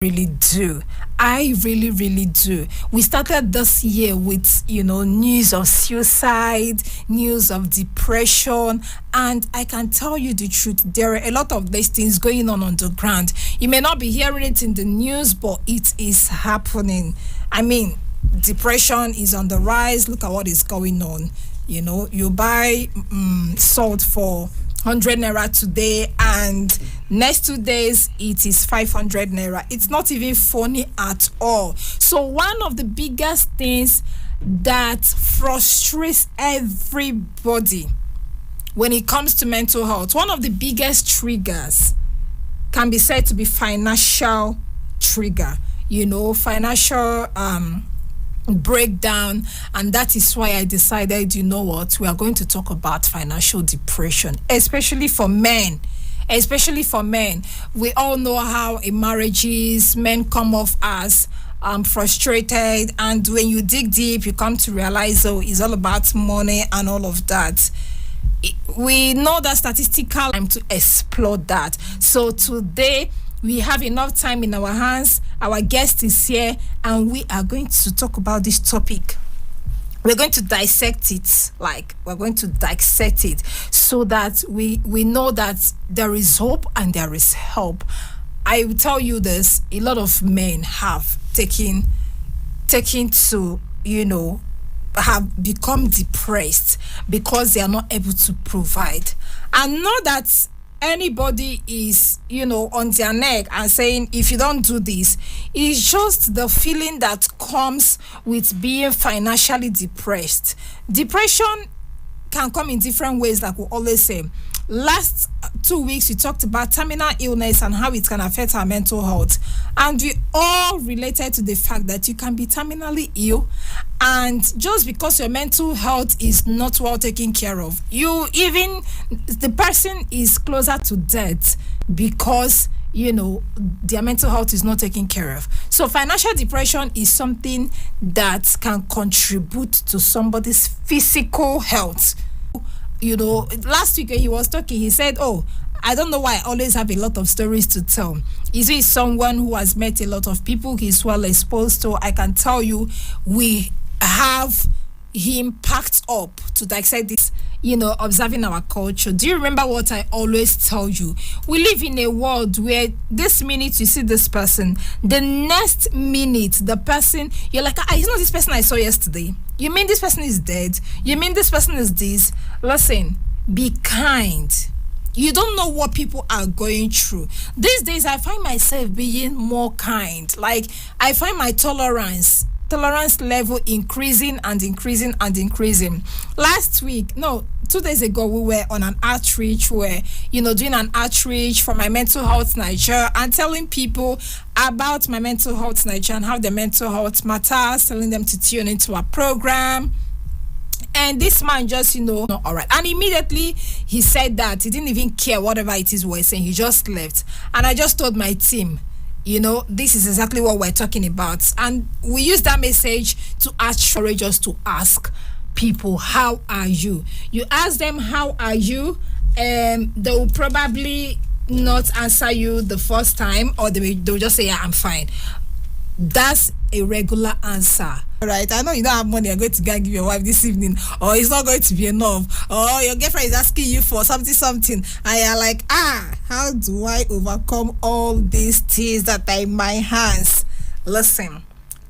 Really do. I really, really do. We started this year with, news of suicide, news of depression, and I can tell you the truth. There are a lot of these things going on the ground. You may not be hearing it in the news, but it is happening. I mean, depression is on the rise. Look at what is going on. You buy salt for 100 naira today, and next 2 days it is 500 naira. It's not even funny at all. So one of the biggest things that frustrates everybody when it comes to mental health, one of the biggest triggers can be said to be financial trigger. Financial breakdown. And that is why I decided, we are going to talk about financial depression, especially for men. We all know how in marriages men come off as frustrated, and when you dig deep you come to realize, it's all about money and all of that. We know that statistical time to explore that. So today we have enough time in our hands. Our guest is here, and we are going to talk about this topic. We're going to dissect it, so that we know that there is hope and there is help. I will tell you this: a lot of men have taken to, have become depressed because they are not able to provide. And not that anybody is, on their neck and saying, if you don't do this. It's just the feeling that comes with being financially depressed. Depression can come in different ways, like we always say. Last 2 weeks we talked about terminal illness and how it can affect our mental health, and we all related to the fact that you can be terminally ill, and just because your mental health is not well taken care of, the person is closer to death because their mental health is not taken care of. So financial depression is something that can contribute to somebody's physical health. Last week when he was talking, he said, I don't know why I always have a lot of stories to tell. Is he someone who has met a lot of people he's well exposed to? I can tell you, we have him packed up to dissect this, observing our culture. Do you remember what I always tell you? We live in a world where this minute you see this person, the next minute the person, you're like, this person I saw yesterday. You mean this person is dead? You mean this person is this? Listen, be kind. You don't know what people are going through. These days, I find myself being more kind. Like, I find my tolerance level increasing and increasing and increasing. 2 days ago, we were on an outreach where, doing an outreach for my mental health Naija and telling people about my mental health Naija and how the mental health matters, telling them to tune into our program. And this man just, all right. And immediately he said that he didn't even care whatever it is we're saying. He just left. And I just told my team, this is exactly what we're talking about. And we use that message to ask courageous to ask people, how are you? You ask them, how are you? They will probably not answer you the first time, or they'll just say, yeah, I'm fine. That's a regular answer. All right, I know you don't have money. You're going to go and give your wife this evening, or it's not going to be enough, or your girlfriend is asking you for something, and you're like, how do I overcome all these things that are in my hands? Listen,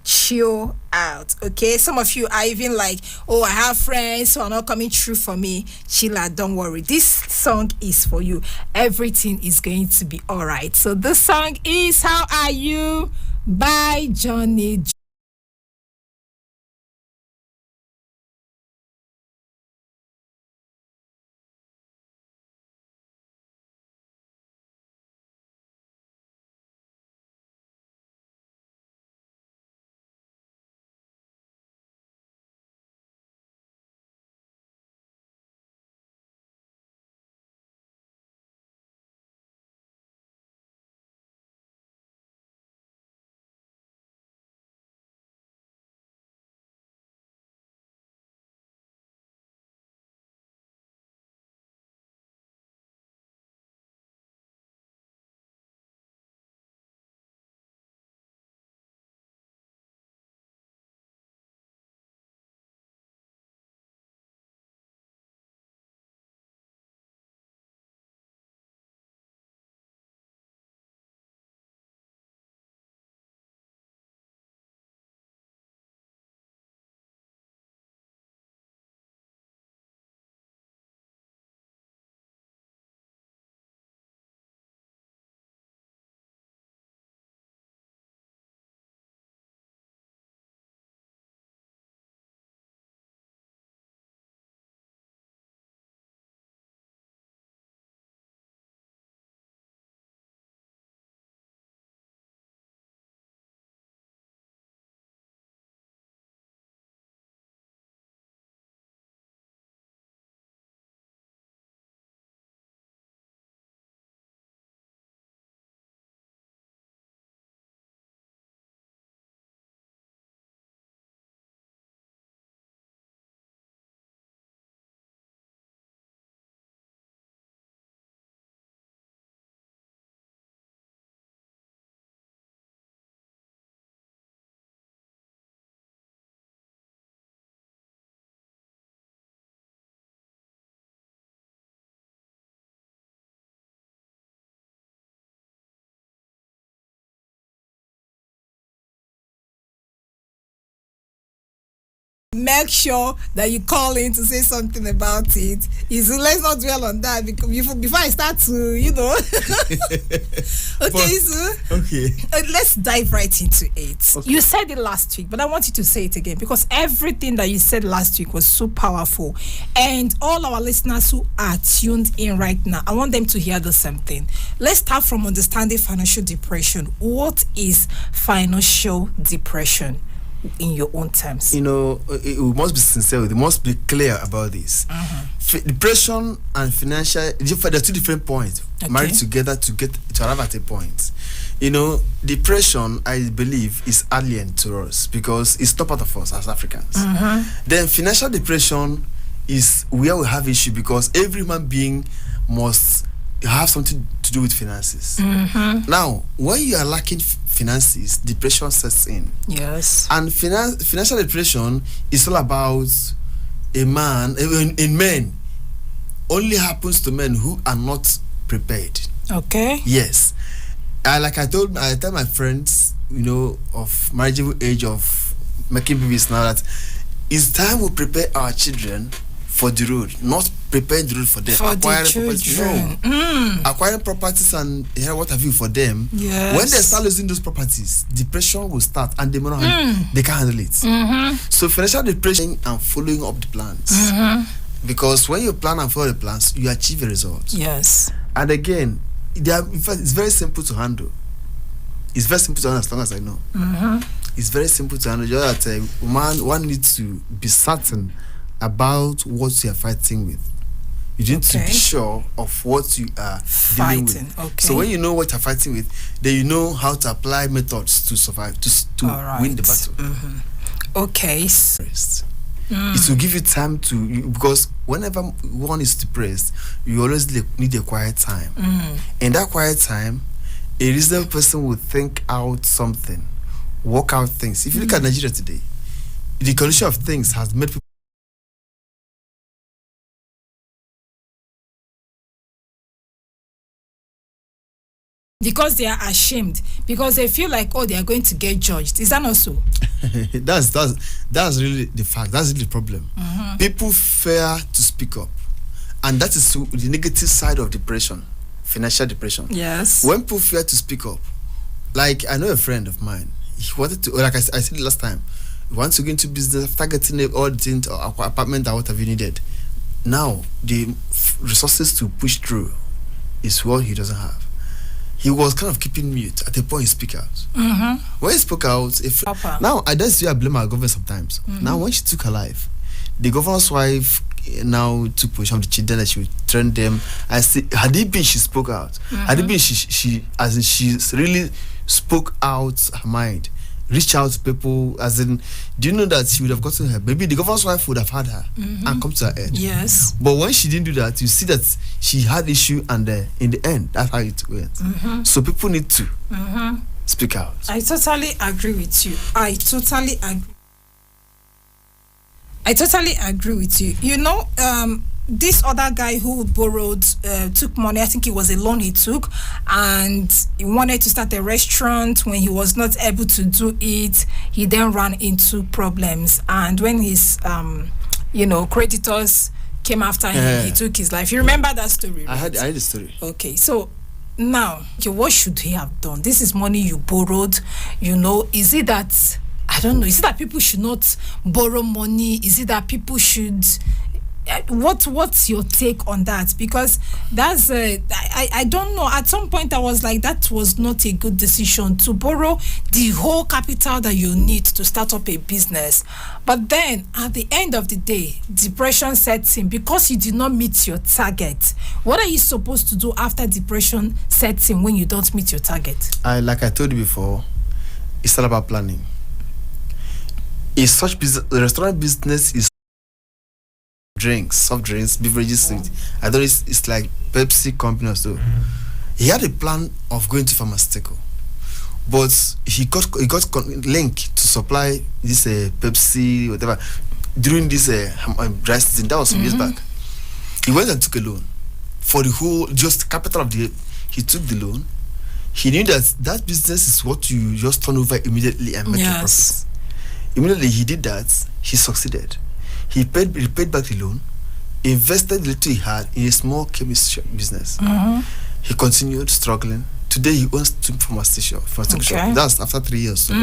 chill out, okay? Some of you are even like, I have friends who are not coming through for me. Chill out, don't worry. This song is for you. Everything is going to be all right. So this song is How Are You by Johnny. make sure that you call in to say something about it. Let's not dwell on that because before I start to, Okay. Let's dive right into it. Okay. You said it last week, but I want you to say it again because everything that you said last week was so powerful. And all our listeners who are tuned in right now, I want them to hear the same thing. Let's start from understanding financial depression. What is financial depression in your own terms? We must be sincere. We must be clear about this. Depression and financial, they're two different points married together to arrive at a point. Depression, I believe, is alien to us because it's not part of us as Africans. Then financial depression is where we have issue because every human being must have something to do with finances. Now, when you are lacking finances, depression sets in. Yes. And financial depression is all about men. Only happens to men who are not prepared. Okay. Yes. I tell my friends, of marriageable age of making babies now that it's time we prepare our children for the road, not preparing the road for them. Acquiring properties and what have you for them. Yes. When they start losing those properties, depression will start and they can't handle it. So financial depression and following up the plans. Because when you plan and follow the plans, you achieve a result. Yes. And again, in fact, it's very simple to handle. It's very simple to handle as long as I know. It's very simple to handle. Just that one needs to be certain about what you are fighting with. You need to be sure of what you are dealing with. So when you know what you're fighting with, then you know how to apply methods to survive, to win the battle. Okay. It will give you time because whenever one is depressed, you always need a quiet time. In that quiet time, a reasonable person will think out something, work out things. If you look at Nigeria today, the condition of things has made people because they are ashamed, because they feel like they are going to get judged. Is that not so? that's really the fact. That's really the problem. People fear to speak up, and that is the negative side of depression, financial depression. Yes. When people fear to speak up, like I know a friend of mine, he wanted to, like I said last time, he wants to go into business after getting all the things or apartment or whatever he needed. Now the resources to push through is what he doesn't have. He was kind of keeping mute at the point he spoke out. When he spoke out, now I blame our government sometimes. Now when she took her life, the governor's wife now took position of the children that she would train them. I see, had it been she spoke out, had it been she really spoke out her mind, reach out to people, as in, do you know that she would have gotten her? Maybe the governor's wife would have had her and come to her end. Yes. But when she didn't do that, you see that she had issue, and in the end, that's how it went. So people need to speak out. I totally agree with you. I totally agree with you. This other guy who borrowed, took money, I think it was a loan he took, and he wanted to start a restaurant. When he was not able to do it, he then ran into problems. And when his, creditors came after him, he took his life. You remember that story, right? I heard the story. Okay, so now, what should he have done? This is money you borrowed, is it that, I don't know, is it that people should not borrow money? Is it that people should... What's your take on that? Because that's I don't know. At some point I was like, that was not a good decision to borrow the whole capital that you need to start up a business. But then at the end of the day, depression sets in because you did not meet your target. What are you supposed to do after depression sets in when you don't meet your target? Like I told you before, it's all about planning. The restaurant business is soft drinks, beverages. I thought it's like Pepsi company or so. He had a plan of going to pharmaceutical, but he got linked to supply this Pepsi whatever during this dry season. That was some years back. He went and took a loan for the whole capital of the. He took the loan. He knew that business is what you just turn over immediately and make a profit. Immediately he did that, he succeeded. He paid back the loan, invested the little he had in a small chemist business. He continued struggling. Today he owns 2 pharmaceutical shop. That's after 3 years. So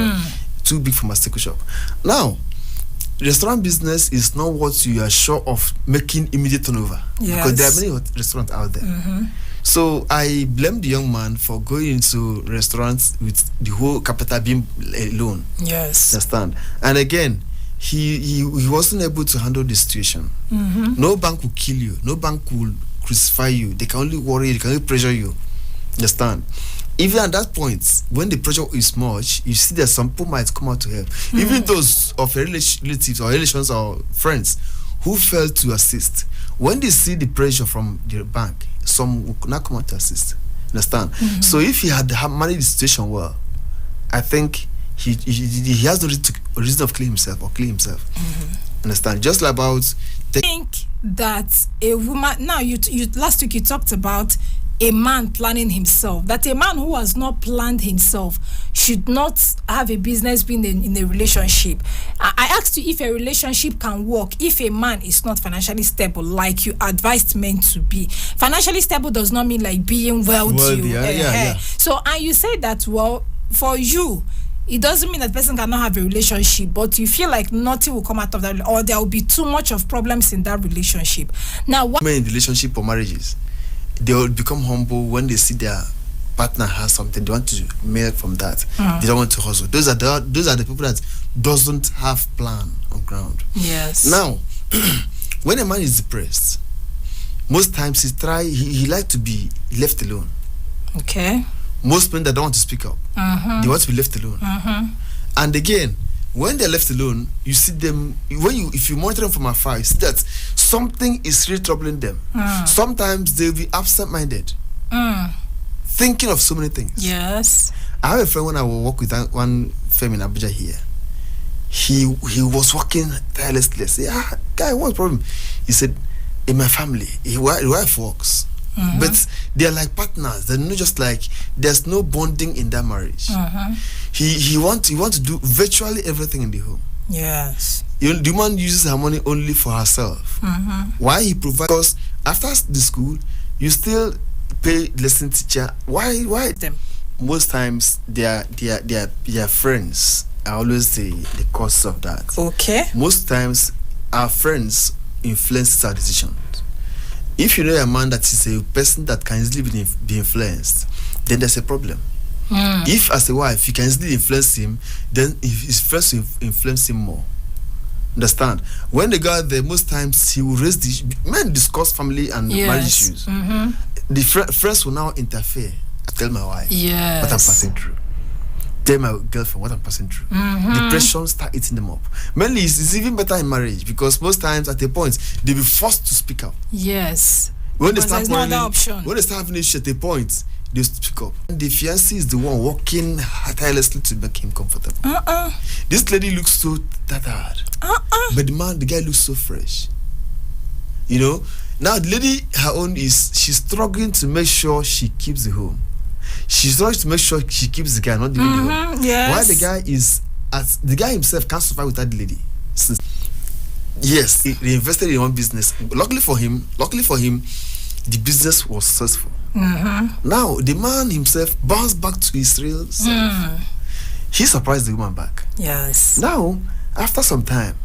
2 big pharmaceutical shop. Now, restaurant business is not what you are sure of making immediate turnover. Because there are many restaurants out there. So I blame the young man for going into restaurants with the whole capital being alone. Yes. Understand? And again, he wasn't able to handle the situation. No bank will kill you. No bank will crucify you. They can only worry you. They can only pressure you. Understand? Even at that point, when the pressure is much, you see that some people might come out to help. Even those of your relatives or relations or friends who failed to assist, when they see the pressure from the bank, some will not come out to assist. Understand? So if he had managed the situation well, I think he has no reason of killing himself. Understand? Just like about I think that a woman, now you last week you talked about a man planning himself, that a man who has not planned himself should not have a business being in a relationship. I asked you if a relationship can work if a man is not financially stable, like you advised men to be. Financially stable does not mean like being wealthy. So, and you say that, well, for you, it doesn't mean that person cannot have a relationship, but you feel like nothing will come out of that, or there will be too much of problems in that relationship. Now, what men in relationship or marriages, they will become humble when they see their partner has something. They want to make from that. They don't want to hustle. Those are the people that doesn't have plan on ground. Yes. Now, when a man is depressed, most times he like to be left alone. Okay. Most men that don't want to speak up, they want to be left alone. And again, when they're left alone, you see them, if you monitor them from afar, you see that something is really troubling them. Sometimes they'll be absent-minded, thinking of so many things. Yes. I have a friend when I will work with one firm in Abuja here. He was working tirelessly. I said, guy, what's the problem? He said, in my family, his wife works. But they're like partners. They're not just like, there's no bonding in that marriage. He want to do virtually everything in the home. Yes. The woman uses her money only for herself. Why he provides? Because after the school, you still pay lesson teacher. Why them? Most times their friends are always the cause of that. Okay. Most times our friends influence our decisions. If you know a man that is a person that can easily be influenced, then there's a problem. If as a wife you can easily influence him, then his friends will influence him more. Understand? When they go out there, most times he will raise the men discuss family and marriage issues. The friends will now interfere. Tell my wife what I'm passing through. Tell my girlfriend what I'm passing through. Depression start eating them up. Mainly, it's even better in marriage because most times at a point they'll be forced to speak up. Yes. When they start no other option. When they start having issues at a point, they speak up. And the fiancé is the one working tirelessly to make him comfortable. This lady looks so tattered, but the guy looks so fresh. You know. Now the lady, her own is she's struggling to make sure she keeps the home. She's trying to make sure she keeps the guy, not the lady. Yes. Why the guy himself can't survive without the lady. Yes, he invested in one business. Luckily for him, the business was successful. Now the man himself bounced back to his real self. He surprised the woman back. Yes. Now, after some time,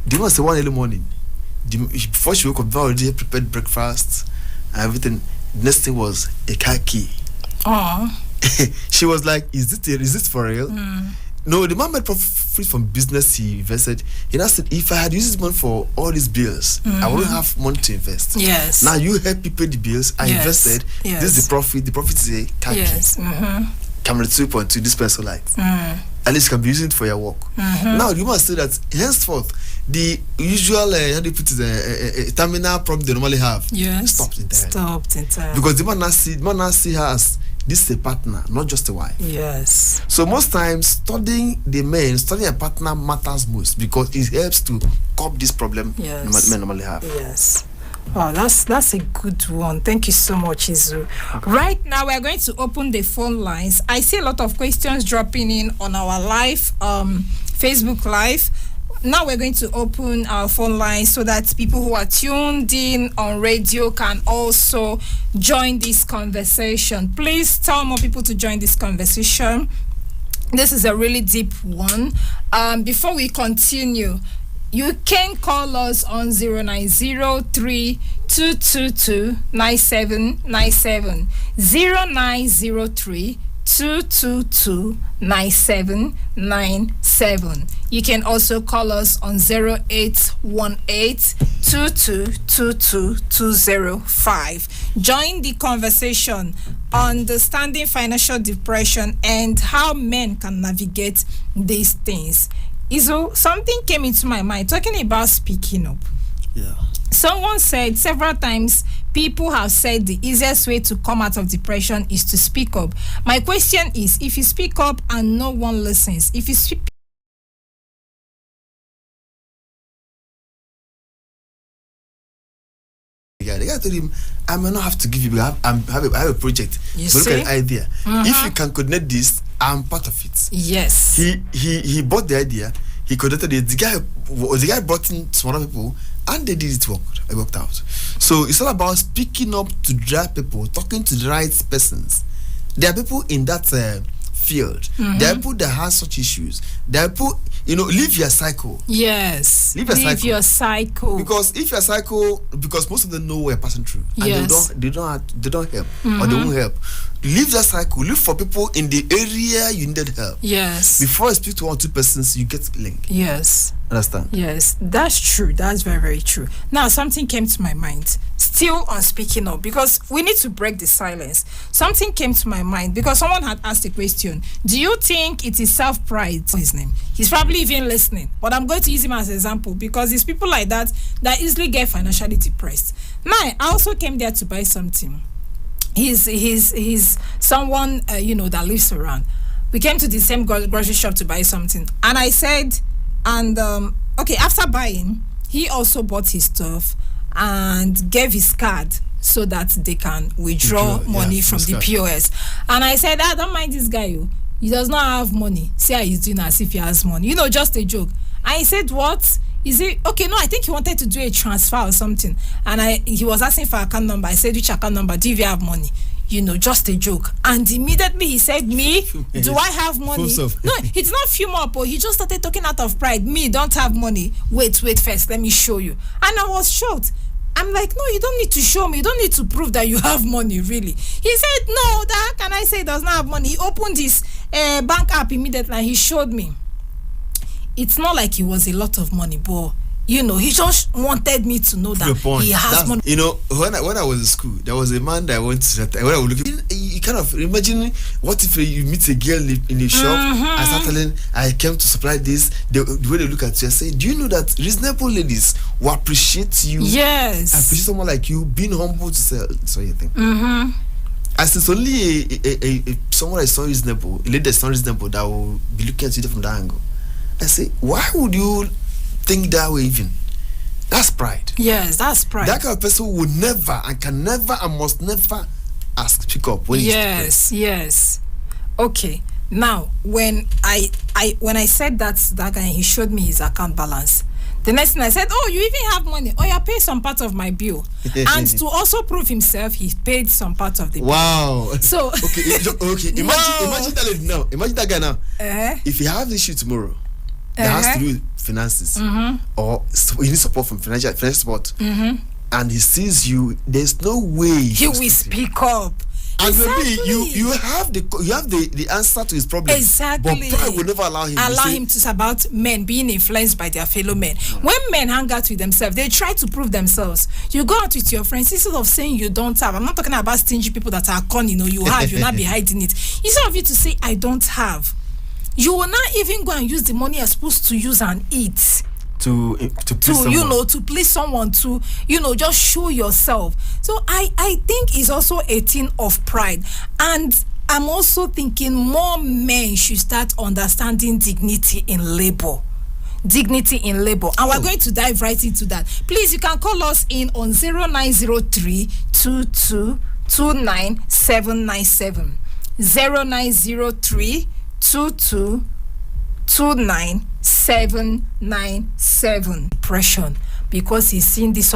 the woman said one early morning, before she woke up, already prepared breakfast and everything. The next thing was a car key. She was like, is this for real? No, the man made profit from business he invested. He now said, if I had used this money for all these bills, I wouldn't have money to invest. Yes. Now you help me pay the bills. I invested. Yes. This is the profit. The profit is a car key. Camera 2.2, this pencil light. At least you can be using it for your work. Now you must say that henceforth, the usual how do you put it, a terminal problem they normally have stopped entirely. Because the man now see her as this is a partner, not just a wife. Yes. So most times studying a partner matters most because it helps to cope this problem men normally have. Yes. Oh, that's a good one. Thank you so much, Izu. Okay. Right now, we are going to open the phone lines. I see a lot of questions dropping in on our live Facebook Live. Now we're going to open our phone line so that people who are tuned in on radio can also join this conversation. Please tell more people to join this conversation. This is a really deep one. Before we continue, you can call us on 0903 222 9797 0903 222 9797. You can also call us on 0818 2222205. Join the conversation, understanding financial depression and how men can navigate these things. Izo, something came into my mind talking about speaking up. Yeah. Someone said several times, people have said the easiest way to come out of depression is to speak up. My question is, if you speak up and no one listens, if you speak... Yeah, the guy told him, I may not have to give you, but I have a project. You but look see? at the idea. If you can coordinate this, I'm part of it. Yes. He bought the idea, he coordinated it. The guy brought in some other people, and they did it worked out. So it's all about speaking up to the right people, talking to the right persons. There are people in that field. There are people that have such issues. There are people, leave your cycle. Yes. Leave your cycle. Because if your cycle, because most of them know what you're passing through, and Yes. they don't help, or they won't help. Leave that cycle. Look for people in the area you needed help. Yes. Before you speak to 1 or 2 persons, you get linked. Yes. Understand? Yes, that's true. That's very, very true. Now, something came to my mind, still on speaking up, because we need to break the silence. Something came to my mind because someone had asked a question. Do you think it is self-pride? His name. He's probably even listening, but I'm going to use him as an example because it's people like that easily get financially depressed. Now, I also came there to buy something. He's someone, that lives around. We came to the same grocery shop to buy something, and I said, after buying, he also bought his stuff and gave his card so that they can withdraw money from the POS. And I said, I don't mind this guy. He does not have money. See how he's doing as if he has money. Just a joke. And he said, what? Is it okay? No, I think he wanted to do a transfer or something. And he was asking for account number. I said, which account number? Do you have money? Just a joke. And immediately he said, me? Do I have money? No, he did not fume up. He just started talking out of pride. Me, don't have money. Wait first. Let me show you. And I was shocked. I'm like, no, you don't need to show me. You don't need to prove that you have money, really. He said, no, how can I say he does not have money? He opened his bank app immediately and he showed me. It's not like it was a lot of money, but he just wanted me to know that he has money. When I was in school, there was a man that I went to. When I was looking, you kind of imagine what if you meet a girl in a shop and start telling, I came to supply this. The way they look at you and say, do you know that reasonable ladies will appreciate you? Yes. Appreciate someone like you being humble to sell your thing. As it's only a someone that's not reasonable, a lady that's not reasonable that will be looking at you from that angle. I say, why would you think that way even? That's pride. Yes, that's pride. That kind of person would never and can never and must never speak up when Yes. Okay. Now, when I said that guy, he showed me his account balance. The next thing I said, oh, you even have money. Oh, you pay some part of my bill. And to also prove himself, he paid some part of the bill. Wow. So okay. Imagine that lady now. Imagine that guy now. If he has issue tomorrow, that has to do with finances, or he needs support from financial support, and he sees you, there's no way he will speak up. And maybe you have the answer to his problem. Exactly. But pride will never allow him to say about men being influenced by their fellow men. When men hang out with themselves, they try to prove themselves. You go out with your friends, instead of saying you don't have. I'm not talking about stingy people that are con, you have, you'll not be hiding it. Instead of you to say I don't have, you will not even go and use the money you're supposed to use and eat. To please someone, to just show yourself. So I think it's also a thing of pride. And I'm also thinking more men should start understanding dignity in labor. And we're going to dive right into that. Please, you can call us in on 0903 2229797 0903 22 29797 depression, because he's seen this.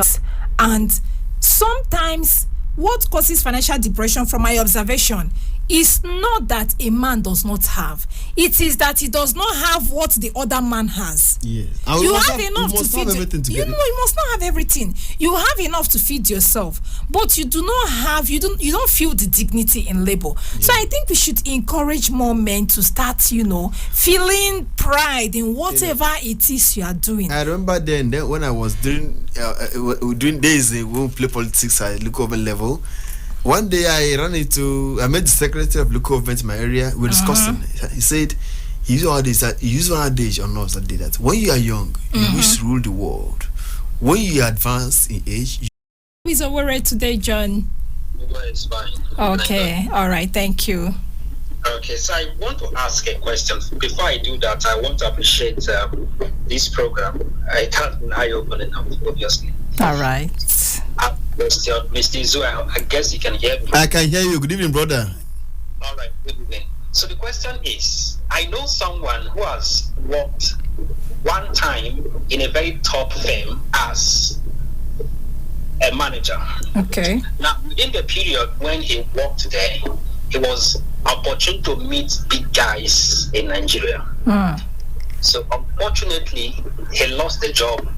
And sometimes what causes financial depression, from my observation, is not that a man does not have. It is that he does not have what the other man has. Yes. You have enough to feed you know, you must not have everything. You have enough to feed yourself, but you do not have, you don't feel the dignity in labor. Yeah. So I think we should encourage more men to start, feeling pride in whatever it is you are doing. I remember then when I was doing days when we play politics at local government level. One day I met the secretary of local government in my area. We were discussing. He said, he used one adage on us that day, that when you are young, you wish to rule the world. When you advance in age, is over today, John? It's fine. Okay, all right, thank you. Okay, so I want to ask a question. Before I do that, I want to appreciate this program. I can't eye-opening, obviously. All right. Mr. Zu, I guess you can hear me. I can hear you. Good evening, brother. All right, good evening. So the question is, I know someone who has worked one time in a very top firm as a manager. Okay. Now, within the period when he worked there, he was opportune to meet big guys in Nigeria. So unfortunately, he lost the job